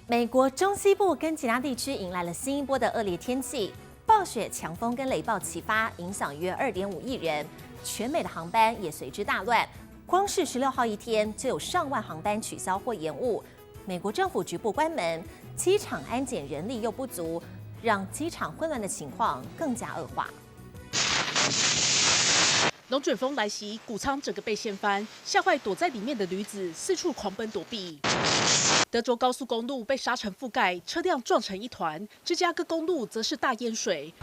美国中西部跟其他地区迎来了新一波的恶劣天气，暴雪、强风跟雷暴齐发，影响约2.5亿人，全美的航班也随之大乱。光是16号一天就有上万航班取消或延误。美国政府局部关门，机场安检人力又不足，让机场混乱的情况更加恶化。龙卷风来袭，谷仓整个被掀翻，吓坏躲在里面的驴子四处狂奔躲避。德州高速公路被沙尘覆盖，车辆撞成一团；芝加哥公路则是大淹水。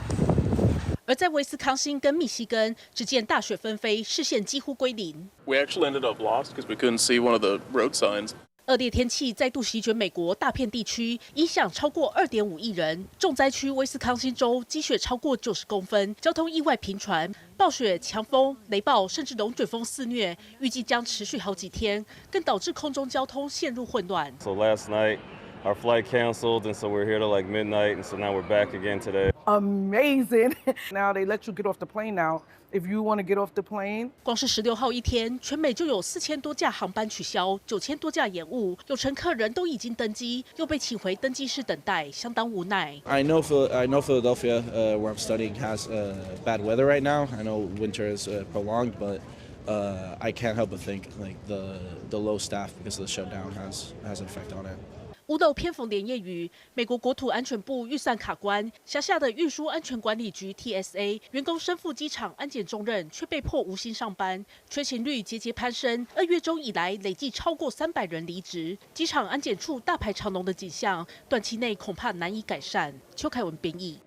而在威斯康星跟密西根，只见大雪纷飞，视线几乎归零。We actually ended up lost because we couldn't see one of the road signs. 恶劣天气再度席卷美国大片地区，影响超过2.5亿人。重灾区威斯康星州积雪超过90公分，交通意外频传，暴雪、强风、雷暴甚至龙卷风肆虐，预计将持续好几天，更导致空中交通陷入混乱。So last night, our flight canceled, and so we're here till like midnight, and so now we're back again today. Amazing. Now they let you get off the plane now. If you want to get off the plane. 光是16号一天，全美就有4000多架航班取消，9000多架延误，有乘客人都已经登机，又被请回登机室等待，相当无奈。I know Philadelphia, where I'm studying, has bad weather right now. I know winter is prolonged, but I can't help but think like the low staff because of the shutdown has an effect on it. 屋漏偏逢连夜雨，美国国土安全部预算卡关，辖下的运输安全管理局 TSA 员工身负机场安检重任，却被迫无薪上班，缺勤率节节攀升。2月中以来，累计超过300人离职，机场安检处大排长龙的景象，短期内恐怕难以改善。邱凯文编译。